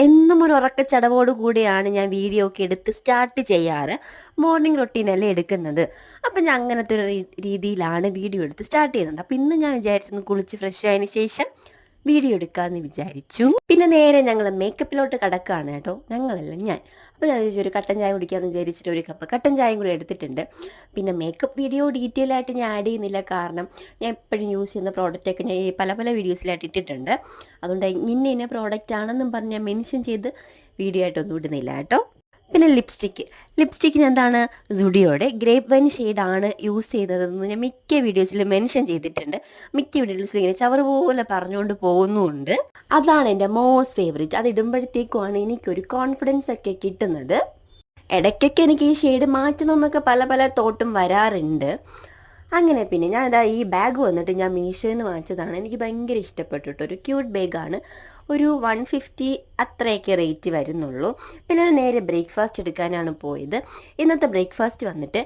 എന്നും ഒരു ഉറക്കച്ചടവോട് കൂടിയാണ് ഞാൻ വീഡിയോ ഒക്കെ എടുത്ത് സ്റ്റാർട്ട് ചെയ്യാറ്. മോർണിംഗ് റൊട്ടീനല്ലേ എടുക്കുന്നത്. അപ്പം ഞാൻ അങ്ങനത്തെ ഒരു രീതിയിലാണ് വീഡിയോ എടുത്ത് സ്റ്റാർട്ട് ചെയ്യുന്നത്. അപ്പം ഇന്ന് ഞാൻ വിചാരിച്ചു കുളിച്ച് ഫ്രഷ് ആയതിനു ശേഷം വീഡിയോ എടുക്കാമെന്ന് വിചാരിച്ചു. പിന്നെ നേരെ ഞങ്ങൾ മേക്കപ്പിലോട്ട് കടക്കുകയാണ് കേട്ടോ. ഞങ്ങളല്ല, ഞാൻ. അപ്പോൾ ഞാൻ വിചാരിച്ചു ഒരു കട്ടൻ ചായ കുടിക്കാമെന്ന് വിചാരിച്ചിട്ട് ഒരു കപ്പ് കട്ടൻ ചായയും കൂടി എടുത്തിട്ടുണ്ട്. പിന്നെ മേക്കപ്പ് വീഡിയോ ഡീറ്റെയിൽ ആയിട്ട് ഞാൻ ആഡ് ചെയ്യുന്നില്ല, കാരണം ഞാൻ എപ്പോഴും യൂസ് ചെയ്യുന്ന പ്രോഡക്റ്റൊക്കെ ഞാൻ പല പല വീഡിയോസിലായിട്ട് ഇട്ടിട്ടുണ്ട്. അതുകൊണ്ട് ഇന്ന പ്രോഡക്റ്റ് ആണെന്നും പറഞ്ഞ് ഞാൻ മെൻഷൻ ചെയ്ത് വീഡിയോ ആയിട്ടൊന്നും ഇടുന്നില്ല കേട്ടോ. പിന്നെ ലിപ്സ്റ്റിക്ക് ഞാൻ എന്താണ് സുഡിയോയുടെ ഗ്രേപ്പ് വൈൻ ഷെയ്ഡാണ് യൂസ് ചെയ്തതെന്ന് ഞാൻ മിക്ക വീഡിയോസിലും മെൻഷൻ ചെയ്തിട്ടുണ്ട്. മിക്ക വീഡിയോസിലും ഇങ്ങനെ ചവർ പോലെ പറഞ്ഞുകൊണ്ട് പോകുന്നുമുണ്ട്. അതാണ് എൻ്റെ മോസ്റ്റ് ഫേവറേറ്റ്. അത് ഇടുമ്പോഴത്തേക്കുമാണ് എനിക്കൊരു കോൺഫിഡൻസ് ഒക്കെ കിട്ടുന്നത്. ഇടയ്ക്കൊക്കെ എനിക്ക് ഈ ഷെയ്ഡ് മാറ്റണമെന്നൊക്കെ പല പല തോട്ടും വരാറുണ്ട്. അങ്ങനെ പിന്നെ ഞാൻ ഈ ബാഗ് വന്നിട്ട് ഞാൻ മീഷോയിൽ നിന്ന് വാങ്ങിച്ചതാണ്. എനിക്ക് ഭയങ്കര ഇഷ്ടപ്പെട്ടു കേട്ടോ. ഒരു ക്യൂട്ട് ബാഗാണ്. ഒരു 150 അത്രയൊക്കെ റേറ്റ് വരുന്നുള്ളൂ. പിന്നെ നേരെ ബ്രേക്ക്ഫാസ്റ്റ് എടുക്കാനാണ് പോയത്. ഇന്നത്തെ ബ്രേക്ക്ഫാസ്റ്റ് വന്നിട്ട്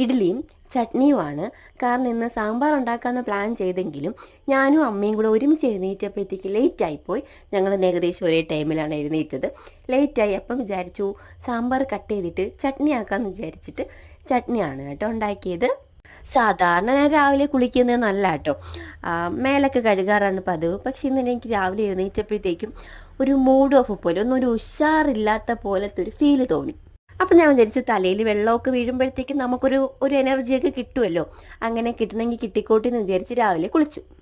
ഇഡ്ഡലിയും ചട്നിയുമാണ്. കാരണം ഇന്ന് സാമ്പാർ ഉണ്ടാക്കാമെന്ന് പ്ലാൻ ചെയ്തെങ്കിലും ഞാനും അമ്മയും കൂടെ ഒരുമിച്ച് എഴുന്നേറ്റപ്പോഴത്തേക്ക് ലേറ്റായിപ്പോയി. ഞങ്ങൾ ഏകദേശം ഒരേ ടൈമിലാണ് എഴുന്നേറ്റത്. ലേറ്റായി. അപ്പം വിചാരിച്ചു സാമ്പാർ കട്ട് ചെയ്തിട്ട് ചട്നി ആക്കാമെന്ന് വിചാരിച്ചിട്ട് ചട്നിയാണ് കേട്ടോ ഉണ്ടാക്കിയത്. സാധാരണ ഞാൻ രാവിലെ കുളിക്കുന്നതെന്നല്ല കേട്ടോ, മേലൊക്കെ കഴുകാറാണ് പതിവ്. പക്ഷെ ഇന്ന് എനിക്ക് രാവിലെ എഴുന്നേറ്റപ്പോഴത്തേക്കും ഒരു മൂഡ് ഓഫ് പോലെ, ഒരു ഉഷാറില്ലാത്ത പോലത്തെ ഒരു ഫീല് തോന്നി. അപ്പം ഞാൻ വിചാരിച്ചു തലയിൽ വെള്ളമൊക്കെ വീഴുമ്പോഴത്തേക്കും നമുക്കൊരു എനർജിയൊക്കെ കിട്ടുമല്ലോ. അങ്ങനെ കിട്ടണമെങ്കിൽ കിട്ടിക്കോട്ടെ എന്ന് വിചാരിച്ച് രാവിലെ കുളിച്ചു.